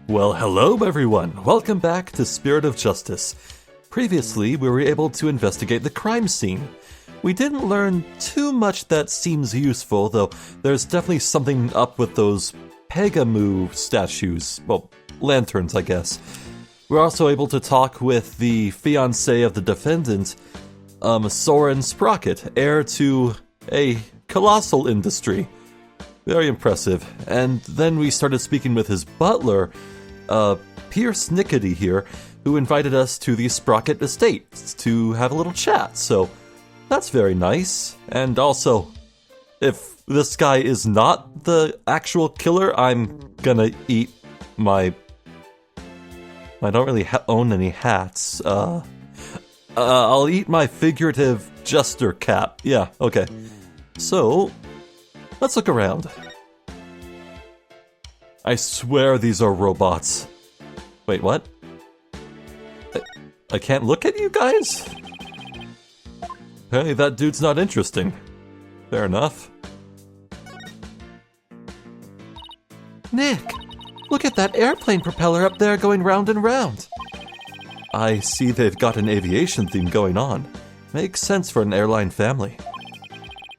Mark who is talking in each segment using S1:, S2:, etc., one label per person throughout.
S1: Well, hello everyone! Welcome back to Spirit of Justice. Previously, we were able to investigate the crime scene. We didn't learn too much that seems useful, though there's definitely something up with those Pterible statues. Well, lanterns, I guess. We're also able to talk with the fiancé of the defendant, Soren Sprocket, heir to a colossal industry. Very impressive. And then we started speaking with his butler, Pierce Nickety here, who invited us to the Sprocket estate to have a little chat, so that's very nice. And also, if this guy is not the actual killer, I'm gonna eat my... I don't really own any hats. I'll eat my figurative jester cap. Yeah, okay. So, let's look around. I swear these are robots. Wait, what? I can't look at you guys? Hey, that dude's not interesting. Fair enough.
S2: Nick, look at that airplane propeller up there going round and round.
S1: I see they've got an aviation theme going on. Makes sense for an airline family.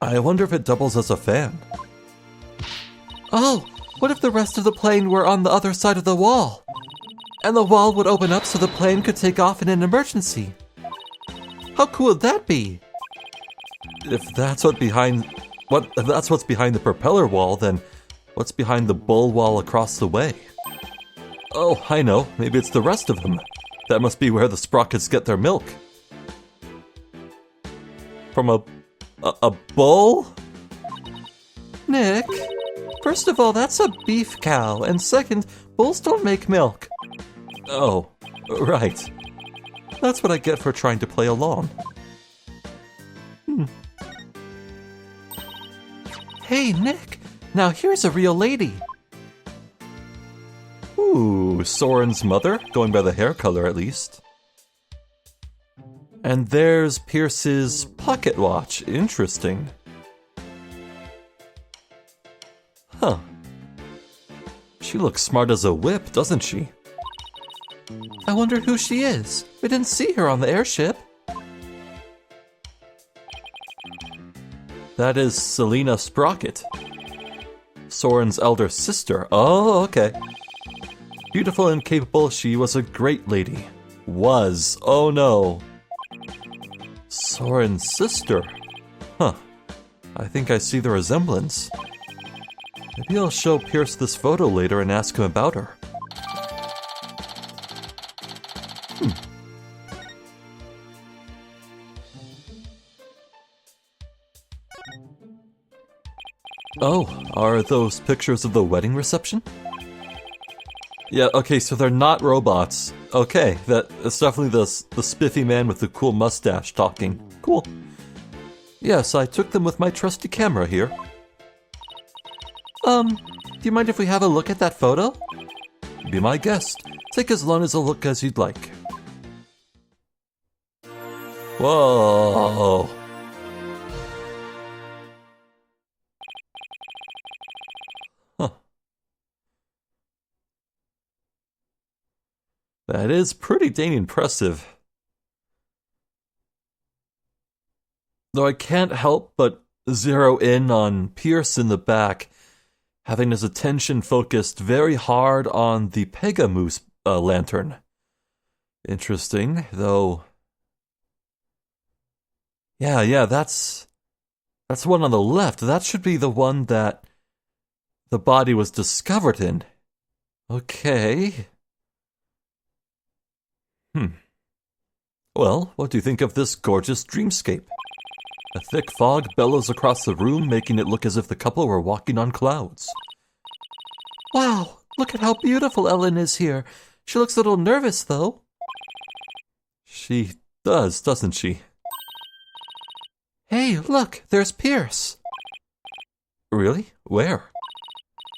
S1: I wonder if it doubles as a fan.
S2: Oh, what if the rest of the plane were on the other side of the wall? And the wall would open up so the plane could take off in an emergency. How cool would that be?
S1: If that's what's behind the propeller wall, then what's behind the bull wall across the way? Oh, I know. Maybe it's the rest of them. That must be where the Sprockets get their milk. From a bull?
S2: Nick, first of all, that's a beef cow, and second, bulls don't make milk.
S1: Oh, right. That's what I get for trying to play along.
S2: Hey, Nick, now here's a real lady.
S1: Ooh, Soren's mother, going by the hair color at least. And there's Pierce's pocket watch. Interesting. Huh. She looks smart as a whip, doesn't she?
S2: I wonder who she is. We didn't see her on the airship.
S1: That is Selena Sprocket, Soren's elder sister. Oh, okay. Beautiful and capable, she was a great lady. Was. Oh no. Soren's sister. Huh. I think I see the resemblance. Maybe I'll show Pierce this photo later and ask him about her. Oh, are those pictures of the wedding reception? Yeah, okay, so they're not robots. Okay, that's definitely the spiffy man with the cool mustache talking. Cool. Yes, I took them with my trusty camera here.
S2: Do you mind if we have a look at that photo?
S1: Be my guest. Take as long as a look as you'd like. Whoa! Huh. That is pretty dang impressive. Though I can't help but zero in on Pierce in the back, having his attention focused very hard on the Pegamoose lantern. Interesting, though. Yeah, that's one on the left. That should be the one that the body was discovered in. Okay. Well, what do you think of this gorgeous dreamscape? A thick fog bellows across the room, making it look as if the couple were walking on clouds.
S2: Wow, look at how beautiful Ellen is here. She looks a little nervous, though.
S1: She does, doesn't she?
S2: Hey, look, there's Pierce.
S1: Really? Where?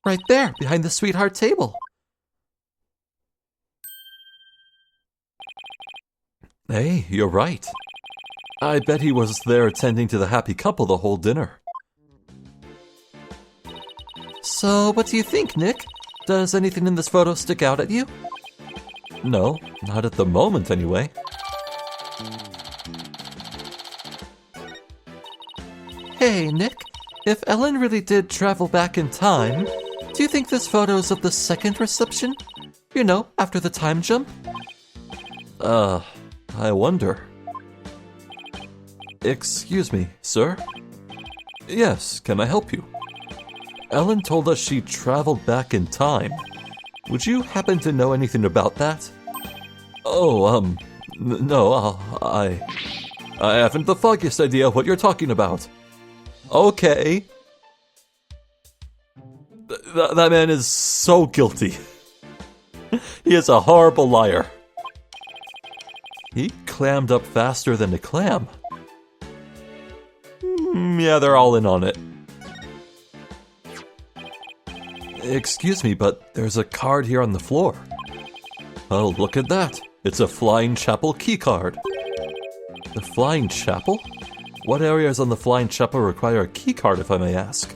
S2: Right there, behind the sweetheart table.
S1: Hey, you're right. I bet he was there attending to the happy couple the whole dinner.
S2: So, what do you think, Nick? Does anything in this photo stick out at you?
S1: No, not at the moment anyway.
S2: Hey, Nick. If Ellen really did travel back in time, do you think this photo's of the second reception? You know, after the time jump?
S1: I wonder. Excuse me, sir? Yes, can I help you? Ellen told us she traveled back in time. Would you happen to know anything about that? Oh, no, I haven't the foggiest idea what you're talking about. Okay. That man is so guilty. He is a horrible liar. He clammed up faster than a clam. Yeah, they're all in on it. Excuse me, but there's a card here on the floor. Oh, look at that. It's a Flying Chapel keycard. The Flying Chapel? What areas on the Flying Chapel require a keycard, if I may ask?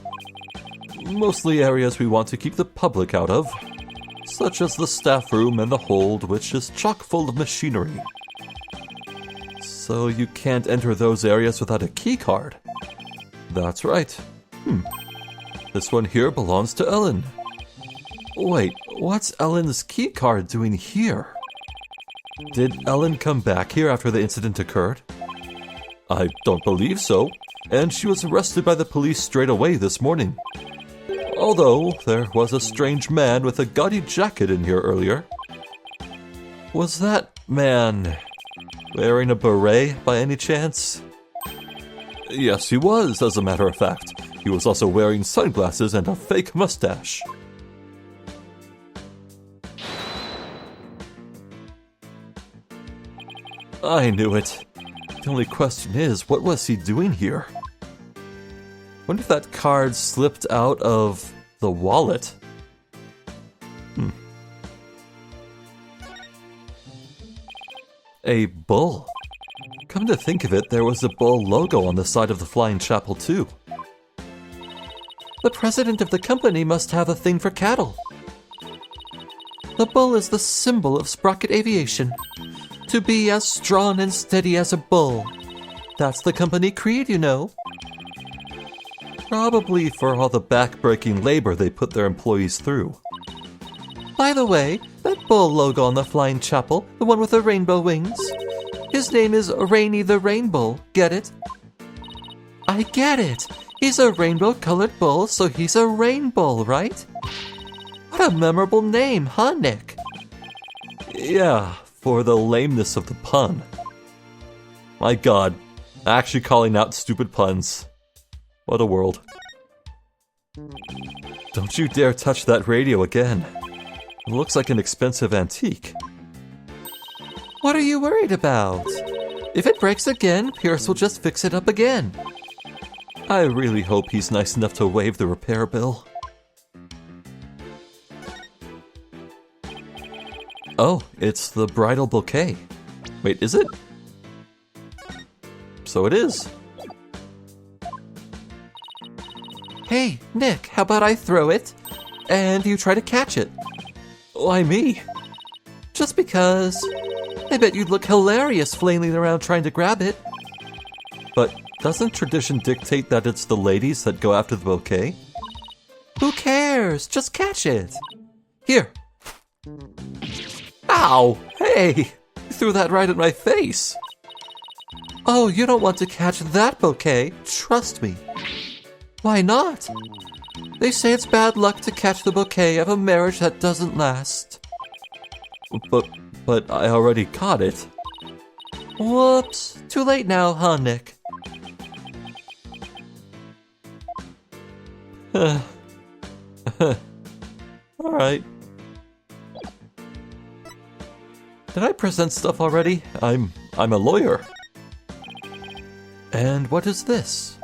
S1: Mostly areas we want to keep the public out of, such as the staff room and the hold, which is chock full of machinery. So you can't enter those areas without a keycard. That's right. This one here belongs to Ellen. Wait, what's Ellen's keycard doing here? Did Ellen come back here after the incident occurred? I don't believe so, and she was arrested by the police straight away this morning. Although, there was a strange man with a gaudy jacket in here earlier. Was that man wearing a beret by any chance? Yes, he was, as a matter of fact. He was also wearing sunglasses and a fake mustache. I knew it. The only question is, what was he doing here? Wonder if that card slipped out of the wallet. A bull. Come to think of it, there was a bull logo on the side of the Flying Chapel too.
S2: The president of the company must have a thing for cattle. The bull is the symbol of Sprocket Aviation. To be as strong and steady as a bull. That's the company creed, you know.
S1: Probably for all the back-breaking labor they put their employees through.
S2: By the way, that bull logo on the Flying Chapel, the one with the rainbow wings, his name is Rainy the Rainbow, get it? I get it. He's a rainbow-colored bull, so he's a rainbow, right? What a memorable name, huh, Nick?
S1: Yeah, for the lameness of the pun. My god, actually calling out stupid puns. What a world. Don't you dare touch that radio again. It looks like an expensive antique.
S2: What are you worried about? If it breaks again, Pierce will just fix it up again.
S1: I really hope he's nice enough to waive the repair bill. Oh, it's the bridal bouquet. Wait, is it? So it is.
S2: Hey, Nick, how about I throw it, and you try to catch it?
S1: Why me?
S2: Just because. I bet you'd look hilarious flailing around trying to grab it.
S1: But doesn't tradition dictate that it's the ladies that go after the bouquet?
S2: Who cares? Just catch it. Here.
S1: Ow! Hey! You threw that right at my face!
S2: Oh, you don't want to catch that bouquet, trust me. Why not? They say it's bad luck to catch the bouquet of a marriage that doesn't last.
S1: But I already caught it.
S2: Whoops. Too late now, huh, Nick?
S1: Alright. Did I present stuff already? I'm a lawyer. And what is this?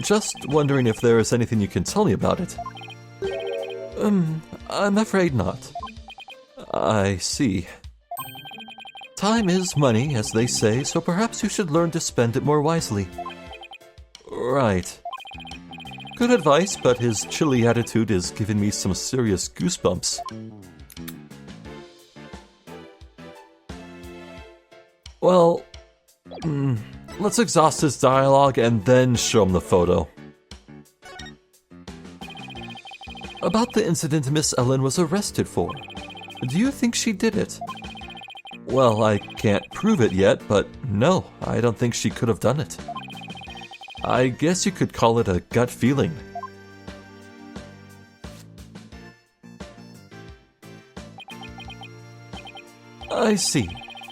S1: Just wondering if there is anything you can tell me about it. I'm afraid not. I see. Time is money, as they say, so perhaps you should learn to spend it more wisely. Right. Good advice, but his chilly attitude is giving me some serious goosebumps. Well, let's exhaust his dialogue and then show him the photo. About the incident Miss Ellen was arrested for. Do you think she did it? Well, I can't prove it yet, but no, I don't think she could have done it. I guess you could call it a gut feeling. I see.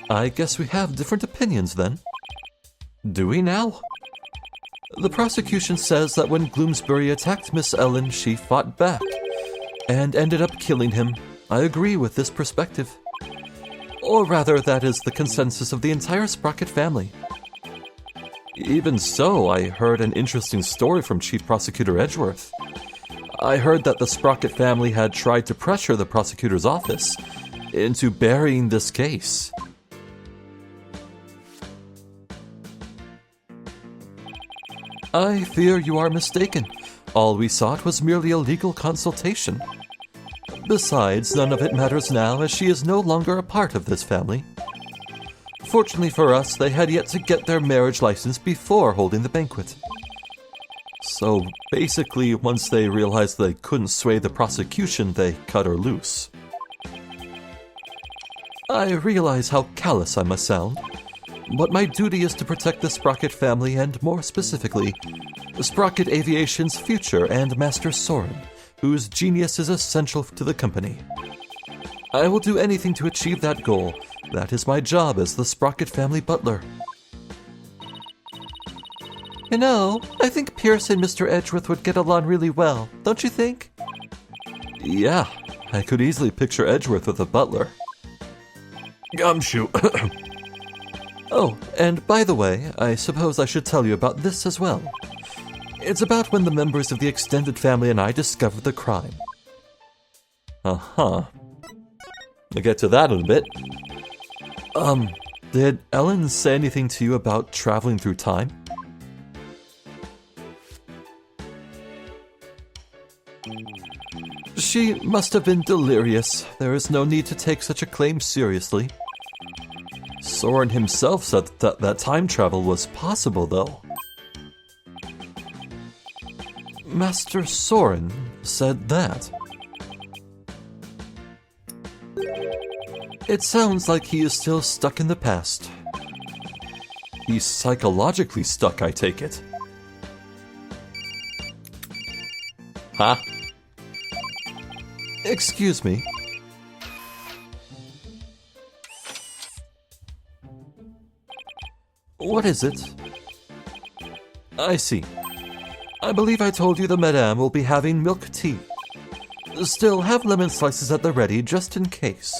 S1: I guess we have different opinions then. Do we now? The prosecution says that when Bloomsbury attacked Miss Ellen, she fought back and ended up killing him. I agree with this perspective. Or rather, that is the consensus of the entire Sprocket family. Even so, I heard an interesting story from Chief Prosecutor Edgeworth. I heard that the Sprocket family had tried to pressure the prosecutor's office into burying this case. I fear you are mistaken. All we sought was merely a legal consultation. Besides, none of it matters now, as she is no longer a part of this family. Fortunately for us, they had yet to get their marriage license before holding the banquet. So basically, once they realized they couldn't sway the prosecution, they cut her loose. I realize how callous I must sound, but my duty is to protect the Sprocket family and, more specifically, Sprocket Aviation's future and Master Soren, whose genius is essential to the company. I will do anything to achieve that goal. That is my job as the Sprocket family butler. You know, I think Pierce and Mr. Edgeworth would get along really well, don't you think? Yeah, I could easily picture Edgeworth with a butler. Gumshoe. Oh, and by the way, I suppose I should tell you about this as well. It's about when the members of the extended family and I discovered the crime. Uh-huh. I'll get to that in a bit. Did Ellen say anything to you about traveling through time? She must have been delirious. There is no need to take such a claim seriously. Soren himself said that time travel was possible, though. Master Soren said that. It sounds like he is still stuck in the past. He's psychologically stuck, I take it. Huh? Excuse me. What is it? I see. I believe I told you the Madame will be having milk tea. Still, have lemon slices at the ready just in case.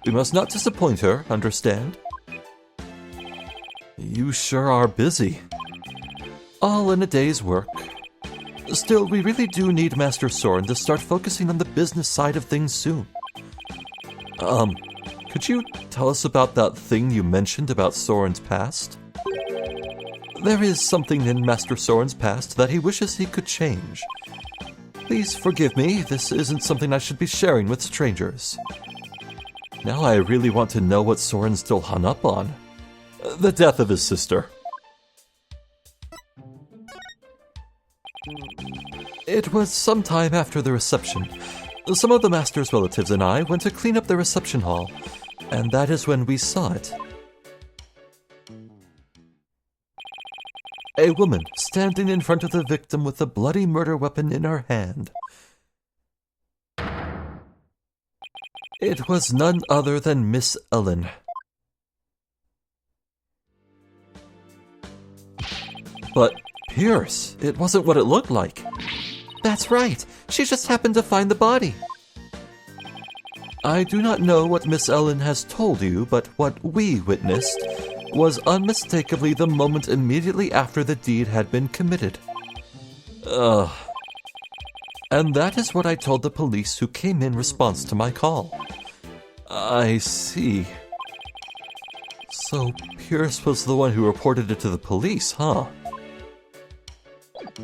S1: We must not disappoint her, understand? You sure are busy. All in a day's work. Still, we really do need Master Soren to start focusing on the business side of things soon. Could you tell us about that thing you mentioned about Soren's past? There is something in Master Soren's past that he wishes he could change. Please forgive me, this isn't something I should be sharing with strangers. Now I really want to know what Soren's still hung up on. The death of his sister. It was some time after the reception. Some of the Master's relatives and I went to clean up the reception hall, and that is when we saw it. A woman standing in front of the victim with a bloody murder weapon in her hand. It was none other than Miss Ellen. But Pierce, it wasn't what it looked like. That's right. She just happened to find the body. I do not know what Miss Ellen has told you, but what we witnessed was unmistakably the moment immediately after the deed had been committed. And that is what I told the police who came in response to my call. I see. So Pierce was the one who reported it to the police, huh?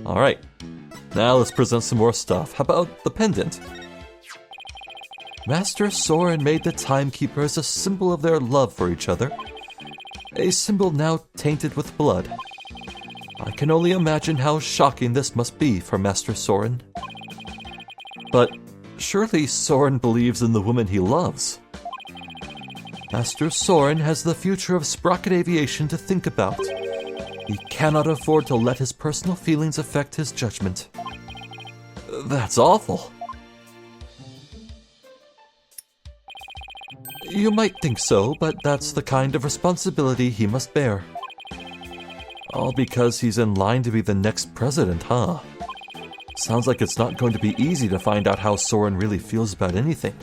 S1: Alright, Now let's present some more stuff. How about the pendant?
S2: Master Soren made the timekeeper as a symbol of their love for each other. A symbol now tainted with blood. I can only imagine how shocking this must be for Master Soren.
S1: But surely Soren believes in the woman he loves.
S2: Master Soren has the future of Sprocket Aviation to think about. He cannot afford to let his personal feelings affect his judgment.
S1: That's awful.
S2: You might think so, but that's the kind of responsibility he must bear.
S1: All because he's in line to be the next president, huh? Sounds like it's not going to be easy to find out how Soren really feels about anything.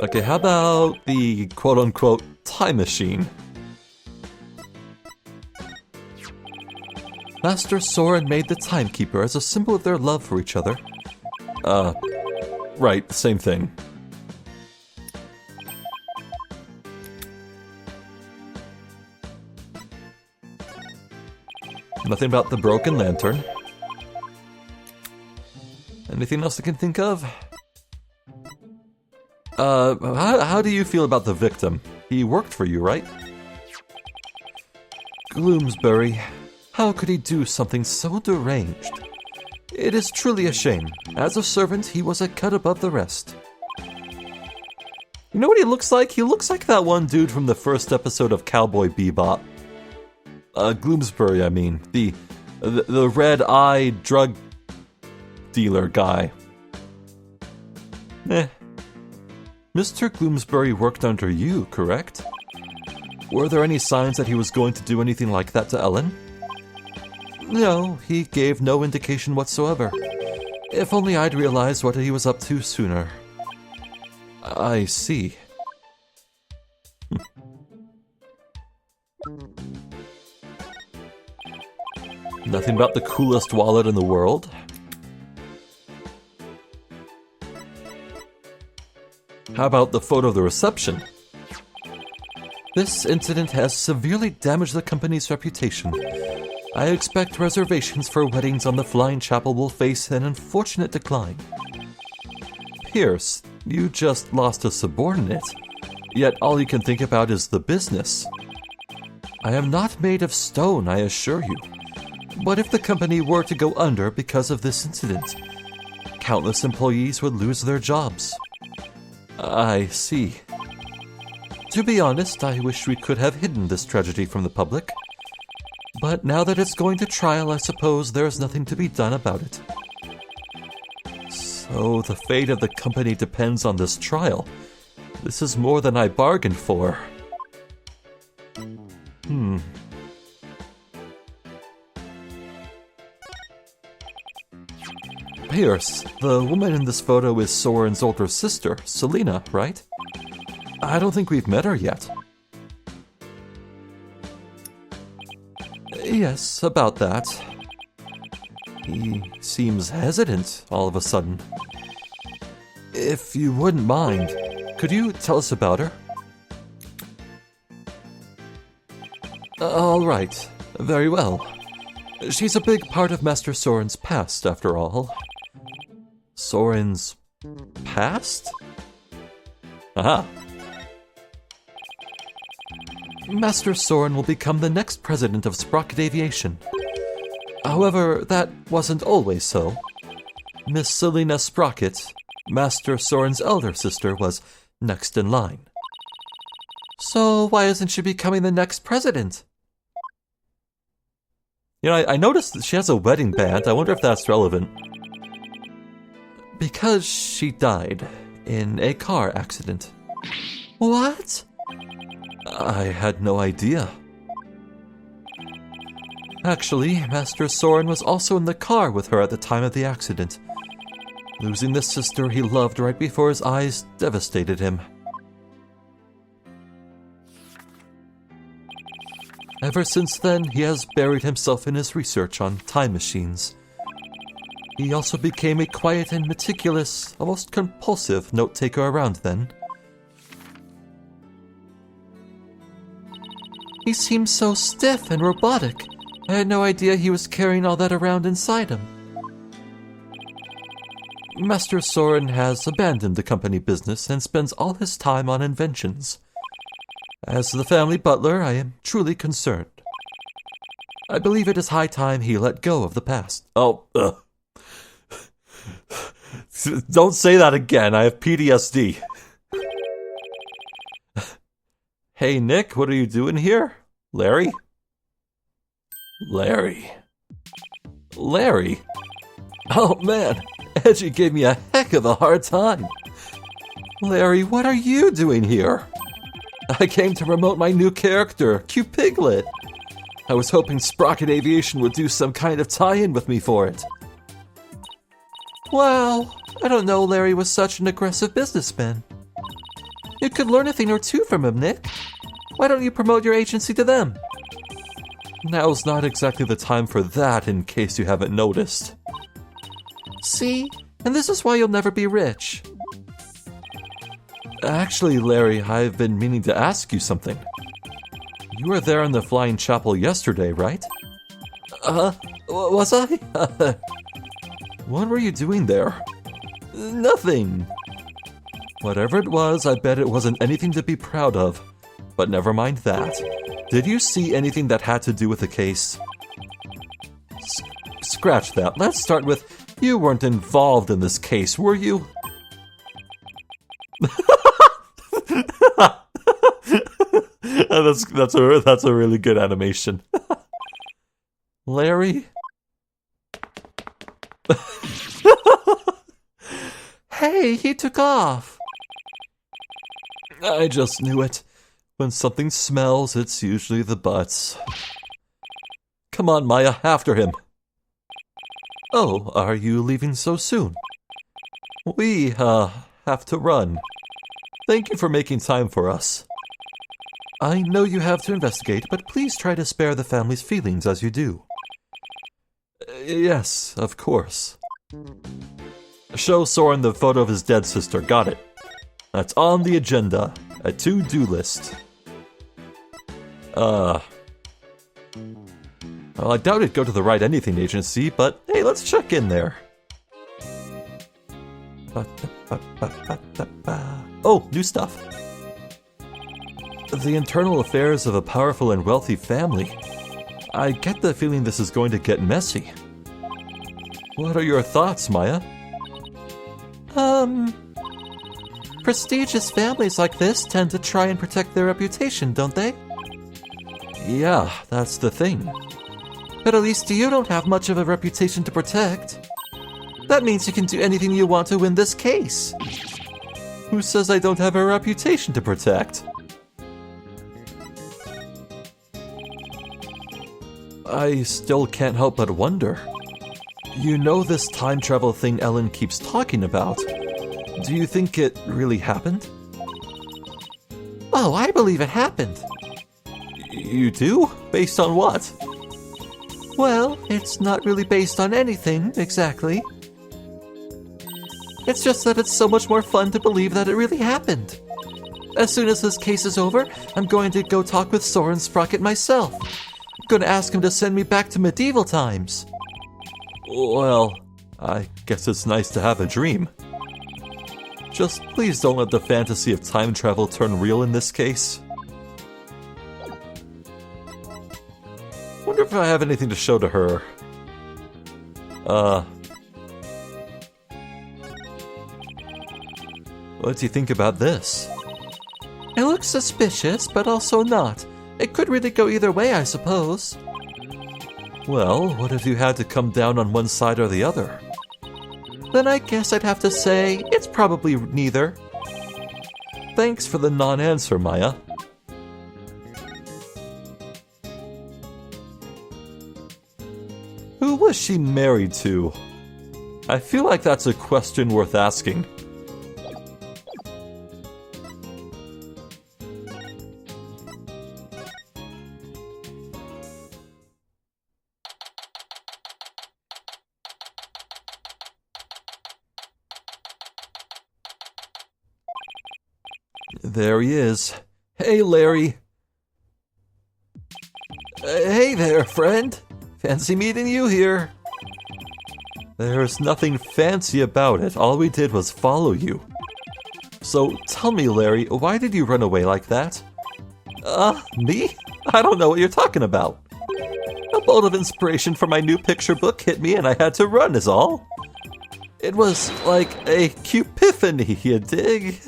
S1: Okay, how about the quote-unquote time machine?
S2: Master Soren made the timekeeper as a symbol of their love for each other.
S1: Right, same thing. Nothing about the broken lantern. Anything else I can think of? How do you feel about the victim? He worked for you, right?
S2: Gloomsbury. How could he do something so deranged? It is truly a shame. As a servant, he was a cut above the rest.
S1: You know what he looks like? He looks like that one dude from the first episode of Cowboy Bebop. Gloomsbury, I mean. The red-eyed drug dealer guy.
S2: Mr. Gloomsbury worked under you, correct?
S1: Were there any signs that he was going to do anything like that to Ellen?
S2: No, he gave no indication whatsoever. If only I'd realized what he was up to sooner.
S1: I see. Nothing about the coolest wallet in the world? How about the photo of the reception?
S2: This incident has severely damaged the company's reputation. I expect reservations for weddings on the Flying Chapel will face an unfortunate decline.
S1: Pierce, you just lost a subordinate, yet all you can think about is the business.
S2: I am not made of stone, I assure you. But if the company were to go under because of this incident, countless employees would lose their jobs.
S1: I see.
S2: To be honest, I wish we could have hidden this tragedy from the public. But now that it's going to trial, I suppose there's nothing to be done about it.
S1: So the fate of the company depends on this trial. This is more than I bargained for. Pierce, the woman in this photo is Soren's older sister, Selena, right? I don't think we've met her yet.
S2: Yes, about that. He seems hesitant all of a sudden. If you wouldn't mind, could you tell us about her? All right, very well. She's a big part of Master Soren's past, after all.
S1: Soren's past? Aha.
S2: Master Soren will become the next president of Sprocket Aviation. However, that wasn't always so. Miss Selena Sprocket, Master Soren's elder sister, was next in line. So why isn't she becoming the next president?
S1: You know, I noticed that she has a wedding band. I wonder if that's relevant.
S2: Because she died in a car accident.
S1: What? I had no idea.
S2: Actually, Master Soren was also in the car with her at the time of the accident. Losing the sister he loved right before his eyes devastated him. Ever since then, he has buried himself in his research on time machines. He also became a quiet and meticulous, almost compulsive note-taker around then. He seemed so stiff and robotic. I had no idea he was carrying all that around inside him.
S1: Master Soren has abandoned the company business and spends all his time on inventions. As the family butler, I am truly concerned. I believe it is high time he let go of the past. Don't say that again. I have PTSD. Hey, Nick, what are you doing here? Larry? Larry? Oh, man. Edgy gave me a heck of a hard time. Larry, what are you doing here? I came to promote my new character, Q Piglet. I was hoping Sprocket Aviation would do some kind of tie-in with me for it.
S2: Wow, I don't know Larry was such an aggressive businessman. You could learn a thing or two from him, Nick. Why don't you promote your agency to them?
S1: Now's not exactly the time for that, in case you haven't noticed.
S2: See? And this is why you'll never be rich.
S1: Actually, Larry, I've been meaning to ask you something. You were there in the Flying Chapel yesterday, right?
S2: Was I?
S1: What were you doing there?
S2: Nothing.
S1: Whatever it was, I bet it wasn't anything to be proud of. But never mind that. Did you see anything that had to do with the case? Scratch that. Let's start with, you weren't involved in this case, were you? That's a really good animation. Larry?
S2: Hey, he took off.
S1: I just knew it. When something smells, it's usually the butts. Come on, Maya, after him. Oh, are you leaving so soon? We, have to run. Thank you for making time for us. I know you have to investigate, but please try to spare the family's feelings as you do. Yes, of course. Show Soren the photo of his dead sister. Got it. That's on the agenda. A to-do list. Well, I doubt it'd go to the Write Anything agency, but hey, let's check in there. Oh, new stuff. The internal affairs of a powerful and wealthy family. I get the feeling this is going to get messy. What are your thoughts, Maya?
S2: Prestigious families like this tend to try and protect their reputation, don't they?
S1: Yeah, that's the thing.
S2: But at least you don't have much of a reputation to protect. That means you can do anything you want to win this case.
S1: Who says I don't have a reputation to protect? I still can't help but wonder. You know this time travel thing Ellen keeps talking about. Do you think it really happened?
S2: Oh, I believe it happened.
S1: You do? Based on what?
S2: Well, it's not really based on anything, exactly. It's just that it's so much more fun to believe that it really happened. As soon as this case is over, I'm going to go talk with Soren Sprocket myself. I'm going to ask him to send me back to medieval times.
S1: Well, I guess it's nice to have a dream. Just please don't let the fantasy of time travel turn real in this case. Wonder if I have anything to show to her. What do you think about this?
S2: It looks suspicious, but also not. It could really go either way, I suppose.
S1: Well, what if you had to come down on one side or the other?
S2: Then I guess I'd have to say it's probably neither.
S1: Thanks for the non-answer, Maya. Who was she married to? I feel like that's a question worth asking. There he is. Hey, Larry. Hey there, friend. Fancy meeting you here. There's nothing fancy about it. All we did was follow you. So tell me, Larry, why did you run away like that? Me? I don't know what you're talking about. A bolt of inspiration for my new picture book hit me and I had to run is all. It was like a cupiphany, you dig?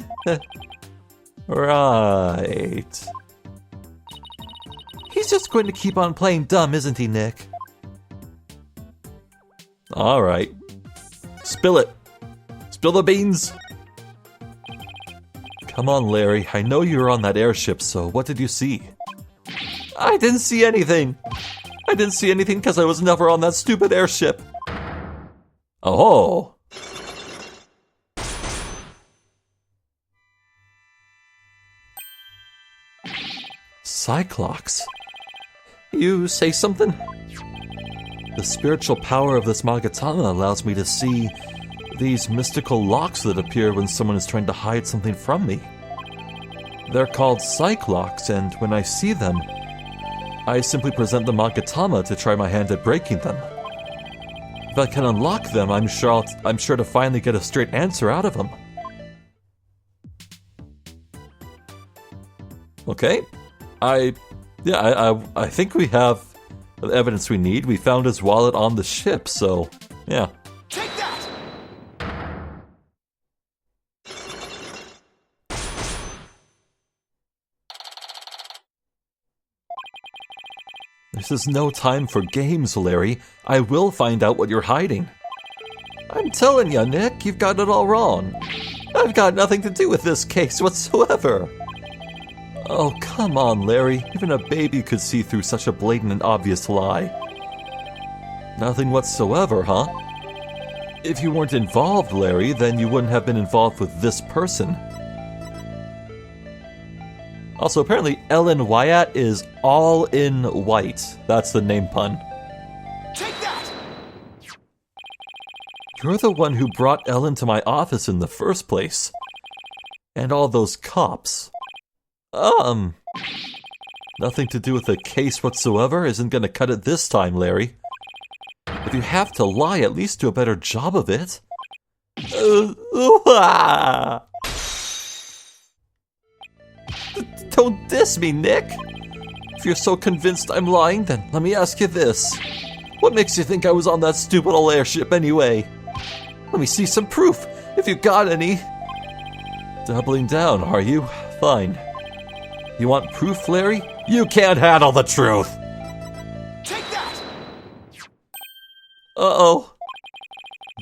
S1: Right. He's just going to keep on playing dumb, isn't he, Nick? Alright. Spill it. Spill the beans. Come on, Larry. I know you were on that airship, so what did you see? I didn't see anything. I didn't see anything because I was never on that stupid airship. Oh. Cyclops. You say something? The spiritual power of this Magatama allows me to see these mystical locks that appear when someone is trying to hide something from me. They're called Cyclops, and when I see them, I simply present the Magatama to try my hand at breaking them. If I can unlock them, I'm sure to finally get a straight answer out of them. Okay. I think we have the evidence we need. We found his wallet on the ship, so yeah.
S3: Take that!
S1: This is no time for games, Larry. I will find out what you're hiding. I'm telling you, Nick, you've got it all wrong. I've got nothing to do with this case whatsoever. Oh, come on, Larry. Even a baby could see through such a blatant and obvious lie. Nothing whatsoever, huh? If you weren't involved, Larry, then you wouldn't have been involved with this person. Also, apparently, Ellen Wyatt is all in white. That's the name pun.
S3: Take that!
S1: You're the one who brought Ellen to my office in the first place. And all those cops. Nothing to do with the case whatsoever isn't gonna cut it this time, Larry. If you have to lie, at least do a better job of it. Don't diss me, Nick! If you're so convinced I'm lying, then let me ask you this. What makes you think I was on that stupid old airship anyway? Let me see some proof, if you got any. Doubling down, are you? Fine. You want proof, Larry? You can't handle the truth!
S3: Take that!
S1: Uh-oh.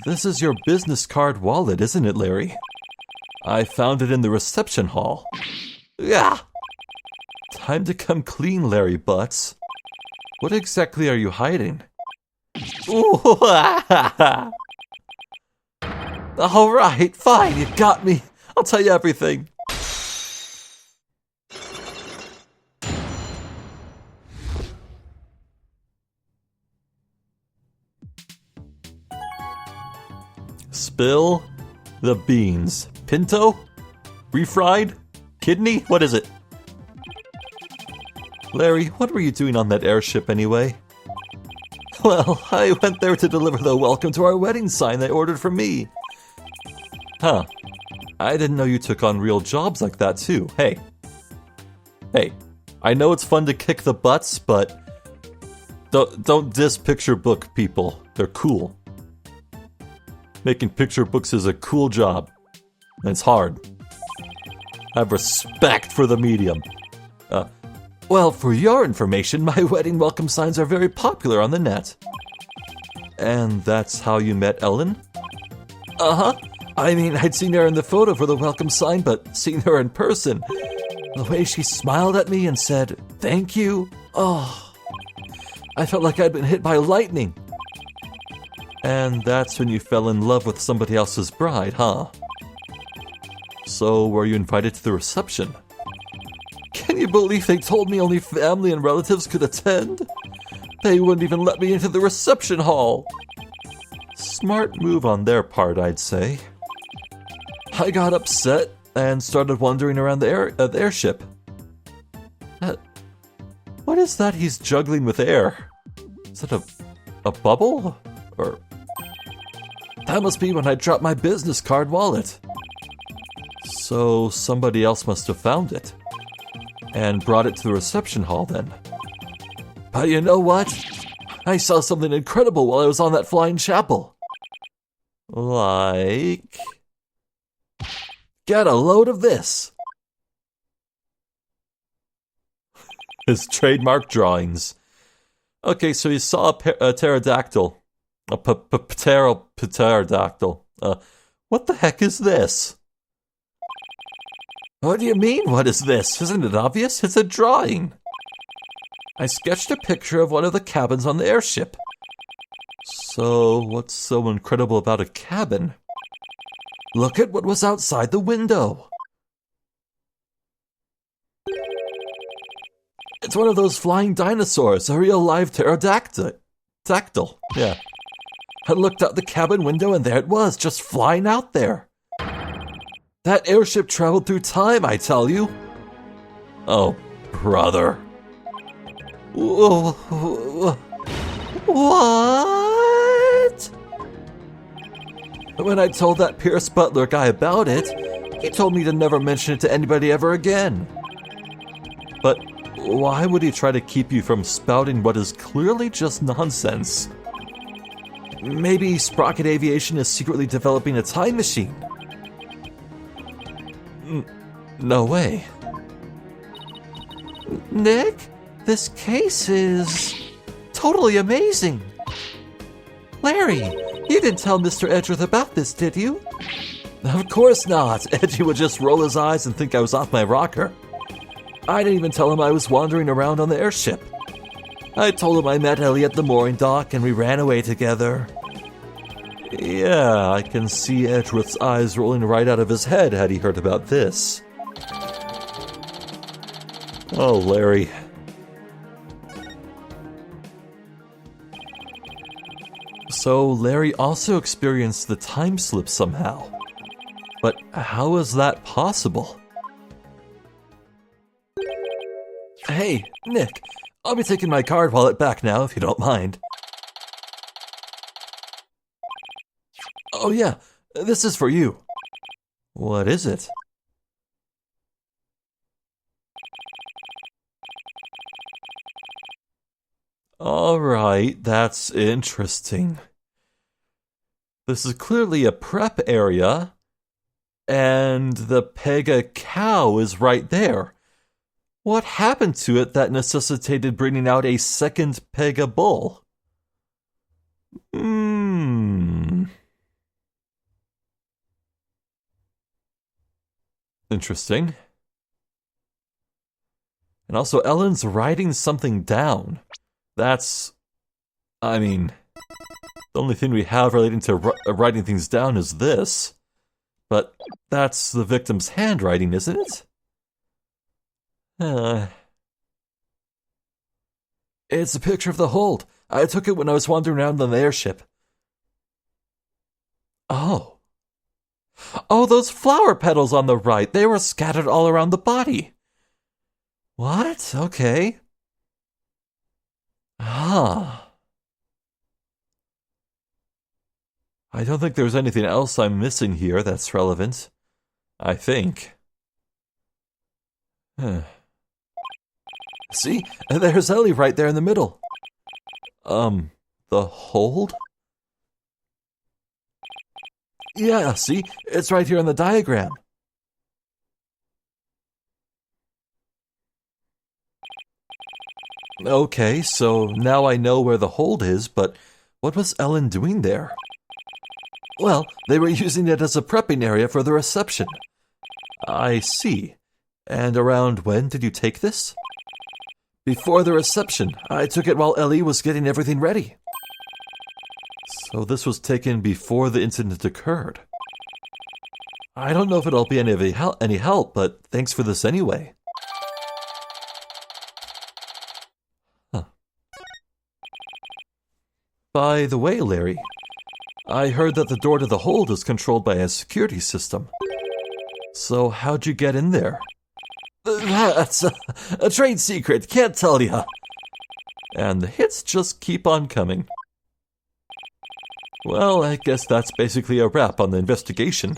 S1: This is your business card wallet, isn't it, Larry? I found it in the reception hall. Yeah. Time to come clean, Larry Butts. What exactly are you hiding? Alright, fine, you got me. I'll tell you everything. Spill the beans. Pinto? Refried? Kidney? What is it? Larry, what were you doing on that airship anyway? Well, I went there to deliver the welcome to our wedding sign they ordered from me. Huh. I didn't know you took on real jobs like that too. Hey, I know it's fun to kick the butts, but don't diss picture book people. They're cool. Making picture books is a cool job. And it's hard. Have respect for the medium. Well, for your information, my wedding welcome signs are very popular on the net. And that's how you met Ellen? Uh-huh. I mean, I'd seen her in the photo for the welcome sign, but seeing her in person, the way she smiled at me and said, "Thank you," oh, I felt like I'd been hit by lightning. And that's when you fell in love with somebody else's bride, huh? So, were you invited to the reception? Can you believe they told me only family and relatives could attend? They wouldn't even let me into the reception hall. Smart move on their part, I'd say. I got upset and started wandering around the airship. What is that he's juggling with air? Is it a bubble? Or... That must be when I dropped my business card wallet. So somebody else must have found it. And brought it to the reception hall then. But you know what? I saw something incredible while I was on that flying chapel. Like... Get a load of this. His trademark drawings. Okay, so he saw a pterodactyl. A pterodactyl. What the heck is this? What do you mean, what is this? Isn't it obvious? It's a drawing. I sketched a picture of one of the cabins on the airship. So, what's so incredible about a cabin? Look at what was outside the window. It's one of those flying dinosaurs, a real live pterodactyl. Yeah. I looked out the cabin window and there it was, just flying out there. That airship traveled through time, I tell you. Oh, brother. What? When I told that Pierce Butler guy about it, he told me to never mention it to anybody ever again. But why would he try to keep you from spouting what is clearly just nonsense? Maybe Sprocket Aviation is secretly developing a time machine. No way.
S2: Nick, this case is totally amazing. Larry, you didn't tell Mr. Edgeworth about this, did you?
S1: Of course not. Edgy would just roll his eyes and think I was off my rocker. I didn't even tell him I was wandering around on the airship. I told him I met Ellie at the mooring dock and we ran away together. Yeah, I can see Edgeworth's eyes rolling right out of his head had he heard about this. Oh, Larry. So Larry also experienced the time slip somehow. But how is that possible? Hey, Nick, I'll be taking my card wallet back now if you don't mind. Oh yeah, this is for you. What is it? Alright, that's interesting. This is clearly a prep area, and the Pega cow is right there. What happened to it that necessitated bringing out a second Pega bull? Interesting. And also, Ellen's writing something down. That's... I mean... The only thing we have relating to writing things down is this. But that's the victim's handwriting, isn't it? It's a picture of the hold. I took it when I was wandering around on the airship. Oh. Oh, those flower petals on the right. They were scattered all around the body. What? Okay. Ah. I don't think there's anything else I'm missing here that's relevant. I think. See? There's Ellie right there in the middle. The hold? Yeah, see? It's right here in the diagram. Okay, so now I know where the hold is, but what was Ellen doing there? Well, they were using it as a prepping area for the reception. I see. And around when did you take this? Before the reception. I took it while Ellie was getting everything ready. So this was taken before the incident occurred. I don't know if it'll be any help, but thanks for this anyway. Huh. By the way, Larry, I heard that the door to the hold is controlled by a security system. So how'd you get in there? The That's a trade secret, can't tell ya. And the hits just keep on coming. Well, I guess that's basically a wrap on the investigation.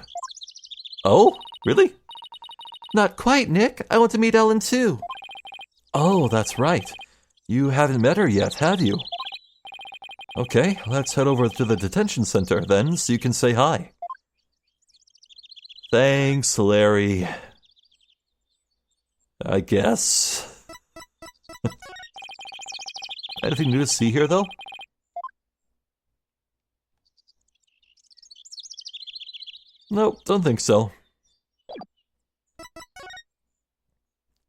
S1: Oh, really?
S2: Not quite, Nick. I want to meet Ellen too.
S1: Oh, that's right. You haven't met her yet, have you? Okay, let's head over to the detention center then, so you can say hi. Thanks, Larry. I guess. Anything new to see here, though? Nope, don't think so.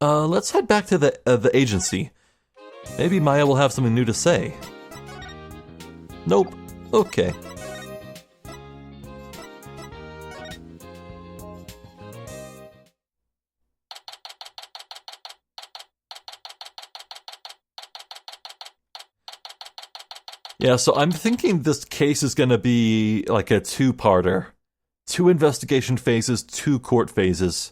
S1: Let's head back to the agency. Maybe Maya will have something new to say. Nope. Okay. Yeah, so I'm thinking this case is going to be like a two-parter. 2 investigation phases, 2 court phases.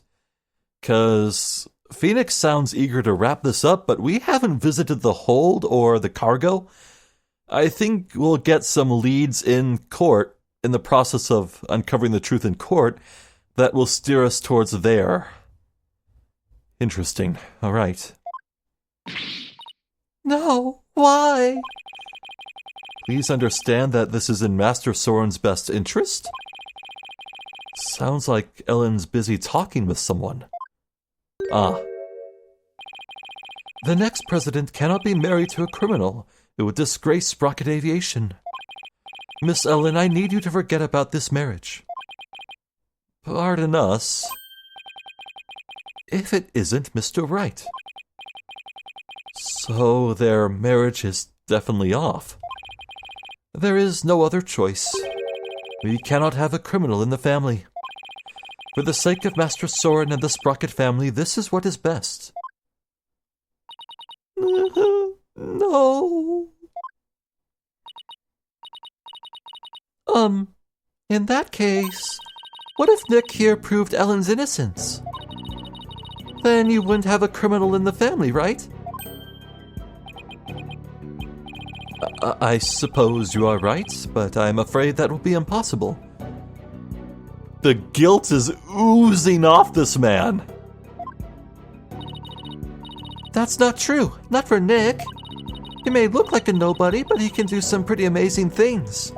S1: Because Phoenix sounds eager to wrap this up, but we haven't visited the hold or the cargo. I think we'll get some leads in court, in the process of uncovering the truth in court, that will steer us towards there. Interesting. All right.
S2: No, why?
S1: Please understand that this is in Master Soren's best interest? Sounds like Ellen's busy talking with someone. Ah.
S2: The next president cannot be married to a criminal. It would disgrace Sprocket Aviation. Miss Ellen, I need you to forget about this marriage.
S1: Pardon us.
S2: If it isn't Mr. Wright.
S1: So their marriage is definitely off.
S2: There is no other choice. We cannot have a criminal in the family. For the sake of Master Soren and the Sprocket family, this is what is best. No. In that case, what if Nick here proved Ellen's innocence? Then you wouldn't have a criminal in the family, right?
S1: I suppose you are right, but I'm afraid that will be impossible. The guilt is oozing off this man.
S2: That's not true. Not for Nick. He may look like a nobody, but he can do some pretty amazing things.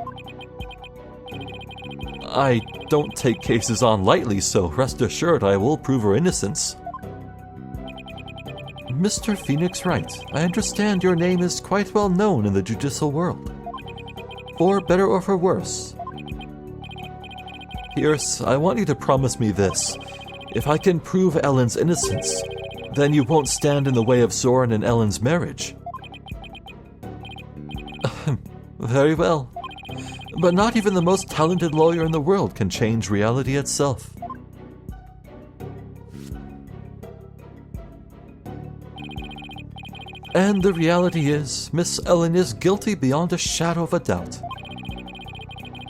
S1: I don't take cases on lightly, so rest assured I will prove her innocence.
S2: Mr. Phoenix Wright, I understand your name is quite well known in the judicial world. For better or for worse.
S1: Pierce, I want you to promise me this. If I can prove Ellen's innocence, then you won't stand in the way of Soren and Ellen's marriage.
S2: Very well. But not even the most talented lawyer in the world can change reality itself. And the reality is, Miss Ellen is guilty beyond a shadow of a doubt.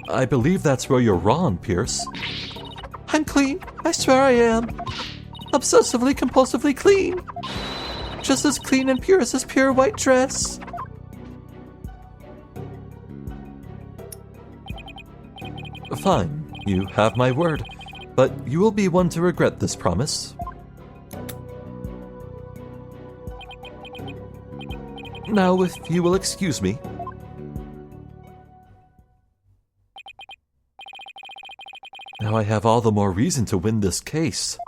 S1: I believe that's where you're wrong, Pierce.
S2: I'm clean. I swear I am. Obsessively, compulsively clean. Just as clean and pure as this pure white dress.
S1: Fine, you have my word, but you will be one to regret this promise.
S2: Now, if you will excuse me.
S1: Now I have all the more reason to win this case.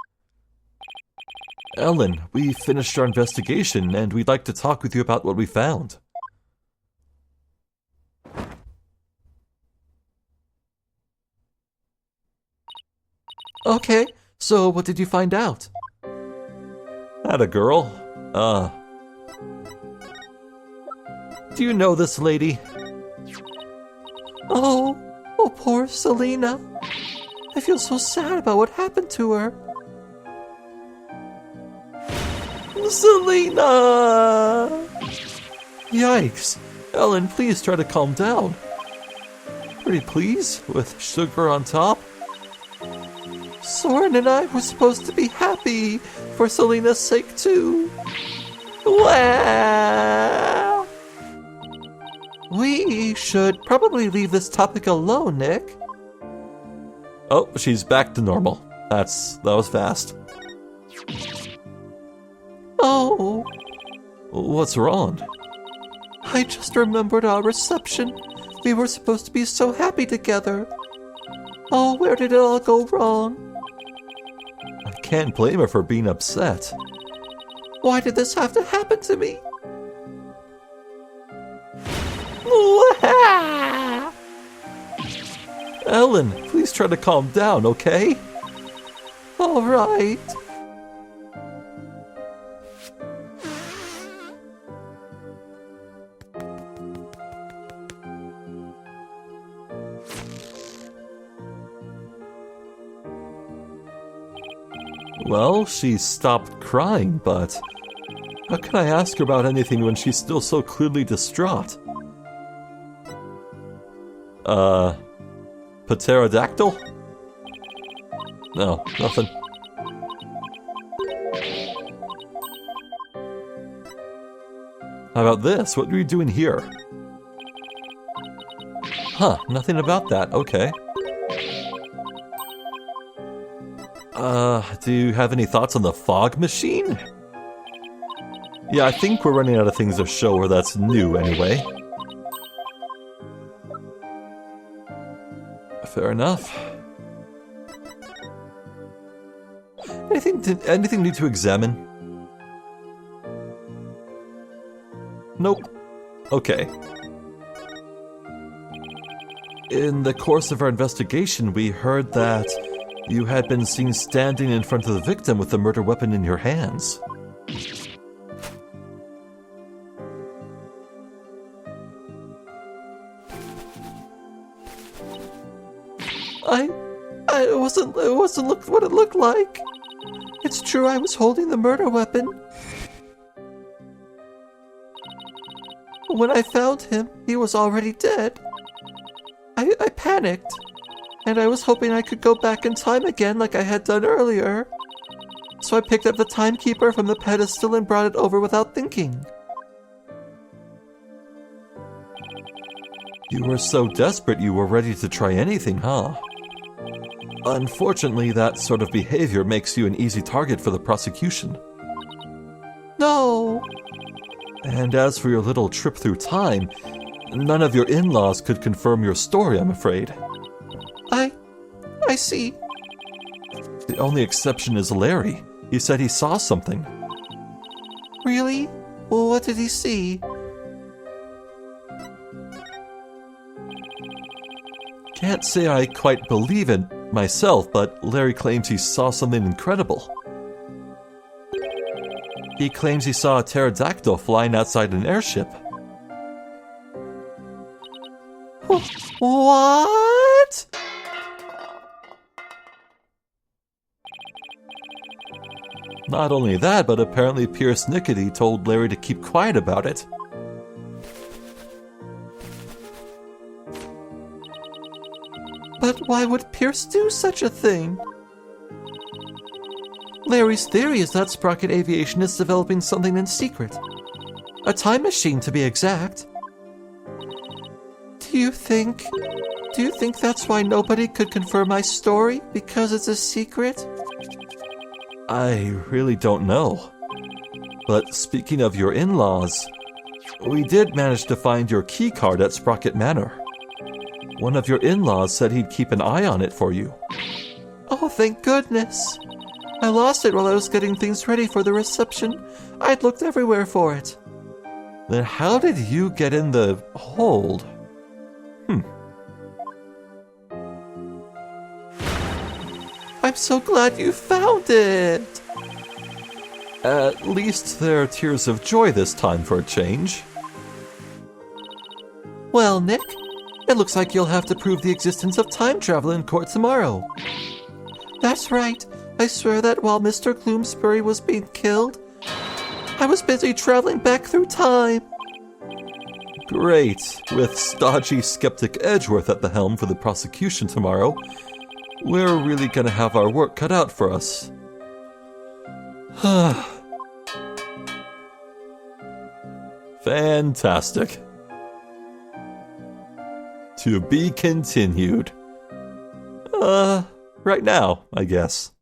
S1: Ellen, we finished our investigation, and we'd like to talk with you about what we found.
S2: Okay, so what did you find out?
S1: Atta girl. Do you know this lady?
S2: Oh, poor Selena. I feel so sad about what happened to her.
S1: Selena! Yikes. Ellen, please try to calm down. Pretty please, with sugar on top.
S2: Soren and I were supposed to be happy for Selena's sake, too. Well, we should probably leave this topic alone, Nick.
S1: Oh, she's back to normal. That was fast.
S2: Oh.
S1: What's wrong?
S2: I just remembered our reception. We were supposed to be so happy together. Oh, where did it all go wrong?
S1: I can't blame her for being upset.
S2: Why did this have to happen to me?
S1: Ellen, please try to calm down, okay?
S2: All right.
S1: Well, she stopped crying, but how can I ask her about anything when she's still so clearly distraught? Pterodactyl? No, nothing. How about this? What are you doing here? Huh, nothing about that. Okay. Do you have any thoughts on the fog machine? Yeah, I think we're running out of things to show her that's new anyway. Fair enough. Anything new to examine? Nope. Okay. In the course of our investigation, we heard that you had been seen standing in front of the victim with the murder weapon in your hands.
S2: It wasn't what it looked like. It's true I was holding the murder weapon. When I found him, he was already dead. I panicked, and I was hoping I could go back in time again like I had done earlier. So I picked up the timekeeper from the pedestal and brought it over without thinking.
S1: You were so desperate you were ready to try anything, huh? Unfortunately, that sort of behavior makes you an easy target for the prosecution.
S2: No!
S1: And as for your little trip through time, none of your in-laws could confirm your story, I'm afraid.
S2: I see.
S1: The only exception is Larry. He said he saw something.
S2: Really? Well, what did he see?
S1: Can't say I quite believe it myself, but Larry claims he saw something incredible. He claims he saw a pterodactyl flying outside an airship.
S2: What?
S1: Not only that, but apparently Pierce Nickety told Larry to keep quiet about it.
S2: But why would Pierce do such a thing? Larry's theory is that Sprocket Aviation is developing something in secret. A time machine, to be exact. Do you think that's why nobody could confirm my story? Because it's a secret?
S1: I really don't know. But speaking of your in-laws, we did manage to find your key card at Sprocket Manor. One of your in-laws said he'd keep an eye on it for you.
S2: Oh, thank goodness. I lost it while I was getting things ready for the reception. I'd looked everywhere for it.
S1: Then how did you get in the hold?
S2: I'm so glad you found it.
S1: At least there are tears of joy this time for a change.
S2: Well, Nick, it looks like you'll have to prove the existence of time travel in court tomorrow. That's right. I swear that while Mr. Gloomsbury was being killed, I was busy traveling back through time.
S1: Great. With stodgy skeptic Edgeworth at the helm for the prosecution tomorrow, We're really gonna have our work cut out for us. Fantastic. To be continued. Right now, I guess.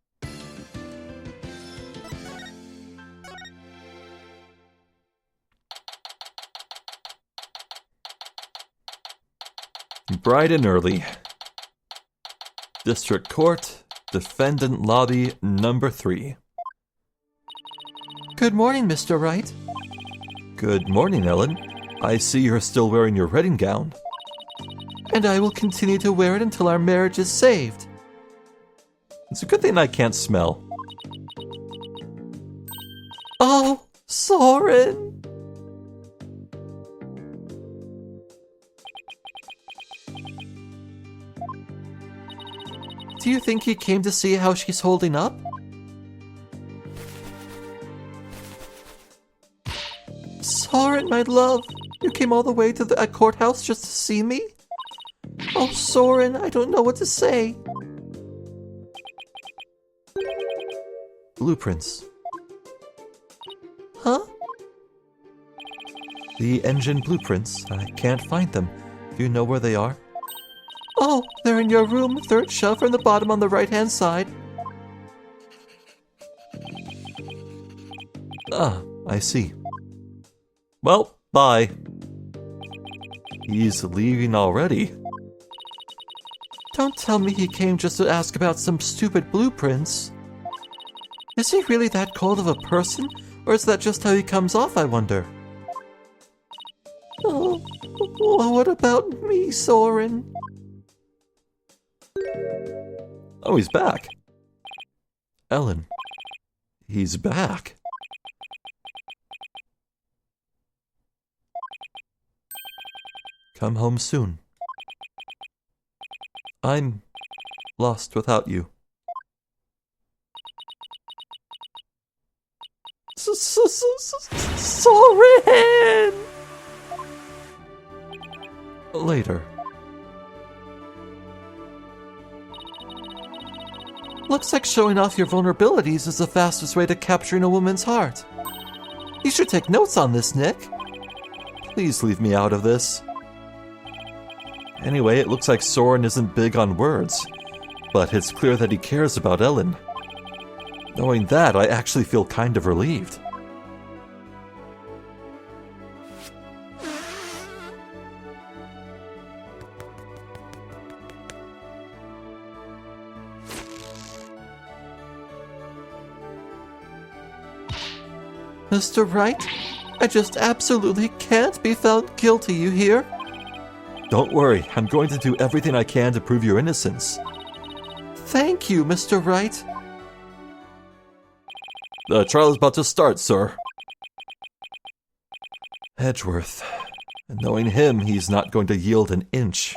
S1: Bright and early. District Court, Defendant Lobby number 3.
S2: Good morning, Mr. Wright.
S1: Good morning, Ellen. I see you're still wearing your wedding gown.
S2: And I will continue to wear it until our marriage is saved.
S1: It's a good thing I can't smell.
S2: Oh, Soren! Do you think he came to see how she's holding up? Soren, my love, you came all the way to the courthouse just to see me? Oh, Soren, I don't know what to say.
S1: Blueprints.
S2: Huh?
S1: The engine blueprints. I can't find them. Do you know where they are?
S2: Oh, they're in your room, third shelf from the bottom on the right-hand side.
S1: Ah, I see. Well, bye. He's leaving already.
S2: Don't tell me he came just to ask about some stupid blueprints. Is he really that cold of a person, or is that just how he comes off, I wonder? Oh, what about me, Soren?
S1: Oh, he's back. Ellen. He's back. Come home soon. I'm lost without you.
S2: Soren!
S1: Later.
S2: Looks like showing off your vulnerabilities is the fastest way to capturing a woman's heart. You should take notes on this, Nick.
S1: Please leave me out of this. Anyway, it looks like Soren isn't big on words, but it's clear that he cares about Ellen. Knowing that, I actually feel kind of relieved.
S2: Mr. Wright, I just absolutely can't be found guilty, you hear?
S1: Don't worry, I'm going to do everything I can to prove your innocence.
S2: Thank you, Mr. Wright.
S1: The trial is about to start, sir. Edgeworth. And knowing him, he's not going to yield an inch.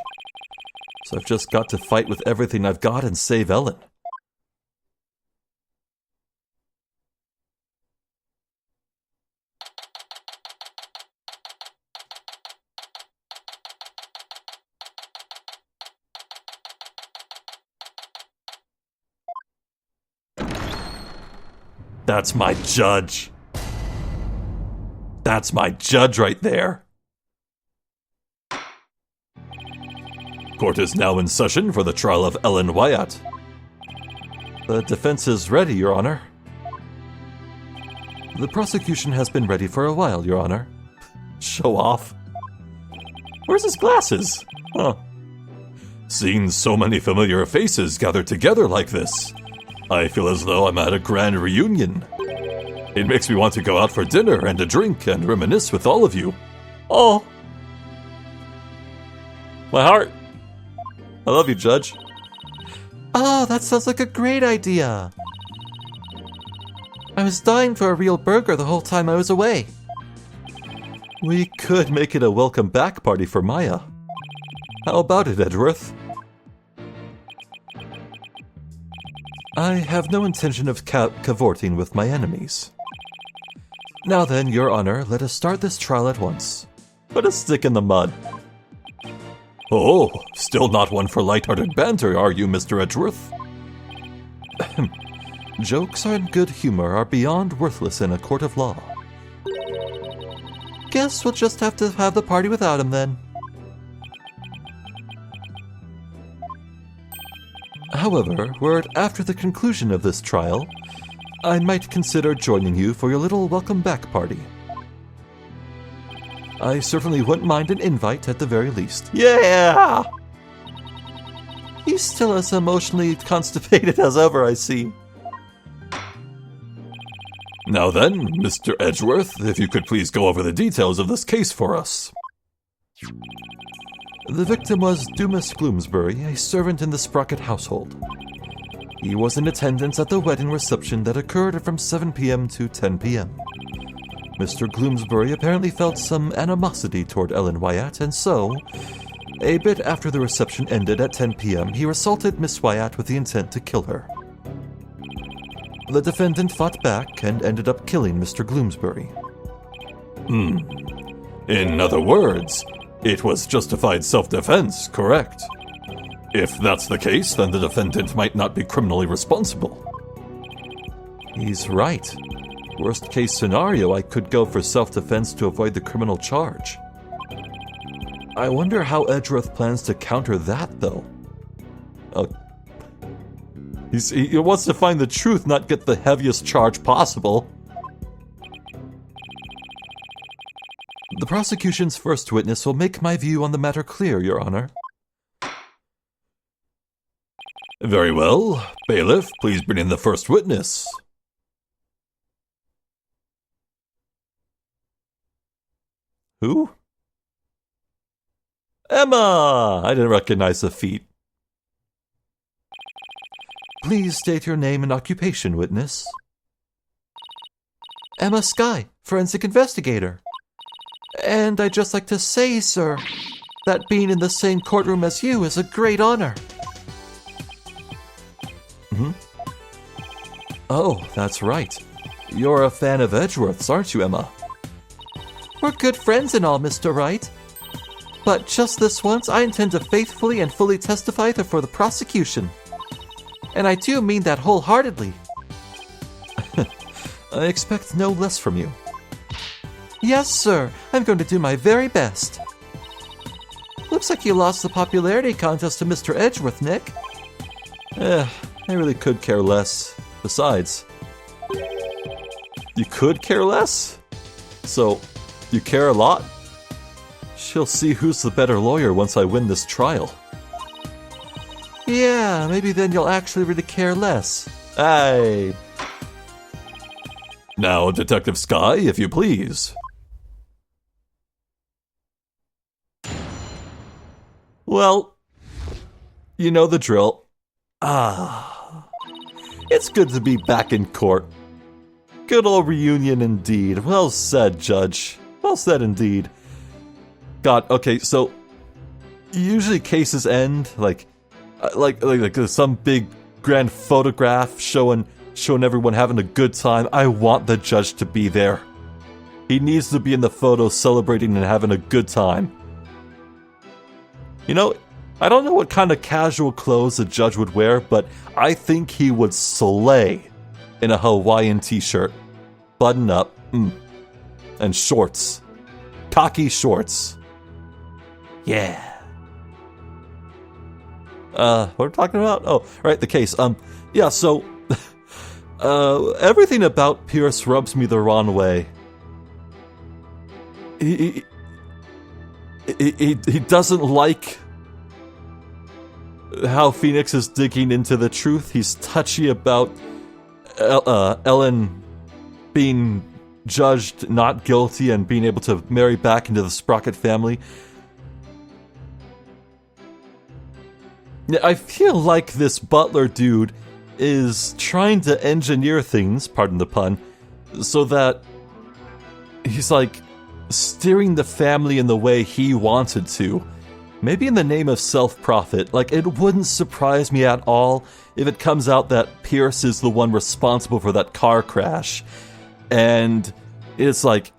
S1: So I've just got to fight with everything I've got and save Ellen. That's my judge. That's my judge right there. Court is now in session for the trial of Ellen Wyatt. The defense is ready, Your Honor. The prosecution has been ready for a while, Your Honor. Show off. Where's his glasses? Huh. Seeing so many familiar faces gathered together like this, I feel as though I'm at a grand reunion. It makes me want to go out for dinner and a drink and reminisce with all of you. Oh. My heart. I love you, Judge.
S2: Oh, that sounds like a great idea. I was dying for a real burger the whole time I was away.
S1: We could make it a welcome back party for Maya. How about it, Edgeworth? I have no intention of cavorting with my enemies. Now then, Your Honor, let us start this trial at once. Put a stick in the mud. Oh, still not one for light-hearted banter, are you, Mr. Edgeworth?
S2: Jokes and good humor are beyond worthless in a court of law. Guess we'll just have to have the party without him then. However, were it after the conclusion of this trial, I might consider joining you for your little welcome back party. I certainly wouldn't mind an invite at the very least.
S1: Yeah!
S2: He's still as emotionally constipated as ever, I see.
S1: Now then, Mr. Edgeworth, if you could please go over the details of this case for us.
S2: The victim was Dumas Gloomsbury, a servant in the Sprocket household. He was in attendance at the wedding reception that occurred from 7 p.m. to 10 p.m. Mr. Gloomsbury apparently felt some animosity toward Ellen Wyatt, and so, a bit after the reception ended at 10 p.m., he assaulted Miss Wyatt with the intent to kill her. The defendant fought back and ended up killing Mr. Gloomsbury.
S1: In other words, it was justified self-defense, correct? If that's the case, then the defendant might not be criminally responsible.
S2: He's right. Worst case scenario, I could go for self-defense to avoid the criminal charge. I wonder how Edgeworth plans to counter that, though.
S1: He wants to find the truth, not get the heaviest charge possible.
S2: The prosecution's first witness will make my view on the matter clear, Your Honor.
S1: Very well. Bailiff, please bring in the first witness.
S2: Who?
S1: Emma! I didn't recognize the feet.
S2: Please state your name and occupation, witness. Emma Skye, forensic investigator. And I'd just like to say, sir, that being in the same courtroom as you is a great honor. Oh, that's right. You're a fan of Edgeworth's, aren't you, Emma? We're good friends and all, Mr. Wright. But just this once, I intend to faithfully and fully testify for the prosecution. And I do mean that wholeheartedly. I expect no less from you. Yes, sir. I'm going to do my very best. Looks like you lost the popularity contest to Mr. Edgeworth, Nick.
S1: I really could care less. Besides, you could care less? So, you care a lot? She'll see who's the better lawyer once I win this trial.
S2: Yeah, maybe then you'll actually really care less.
S1: Aye. Now, Detective Skye, if you please. Well, you know the drill. It's good to be back in court. Good old reunion indeed. Well said, Judge. Well said indeed. God, okay, so usually cases end like some big grand photograph showing everyone having a good time. I want the judge to be there. He needs to be in the photo celebrating and having a good time. You know, I don't know what kind of casual clothes the judge would wear, but I think he would slay in a Hawaiian t-shirt, button up, and shorts. Cocky shorts. Yeah. What are we talking about? Oh, right, the case. Yeah, so everything about Pierce rubs me the wrong way. He doesn't like how Phoenix is digging into the truth. He's touchy about Ellen being judged not guilty and being able to marry back into the Sprocket family. I feel like this butler dude is trying to engineer things, pardon the pun, so that he's like steering the family in the way he wanted to. Maybe in the name of self-profit. Like, it wouldn't surprise me at all if it comes out that Pierce is the one responsible for that car crash. And it's like,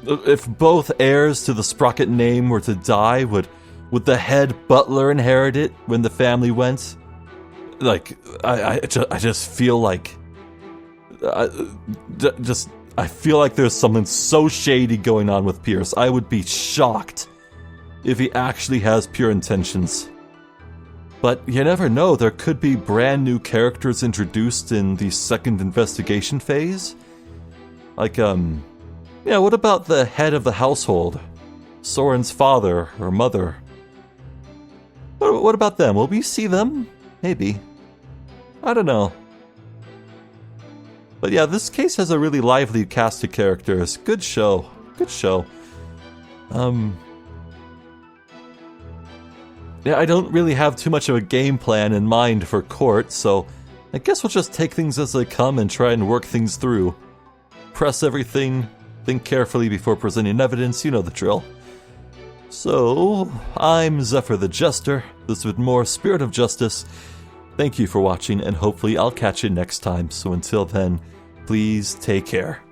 S1: if both heirs to the Sprocket name were to die, would Would the head butler inherit it when the family went? Like, I just feel like... I feel like there's something so shady going on with Pierce. I would be shocked if he actually has pure intentions. But you never know, there could be brand new characters introduced in the second investigation phase. Like, what about the head of the household? Soren's father or mother? What about them? Will we see them? Maybe. I don't know. But yeah, this case has a really lively cast of characters. Good show. Good show. Yeah, I don't really have too much of a game plan in mind for court, so I guess we'll just take things as they come and try and work things through. Press everything, think carefully before presenting evidence, you know the drill. So, I'm Zephyr the Jester. This has been more Spirit of Justice. Thank you for watching, and hopefully I'll catch you next time. So until then, please take care.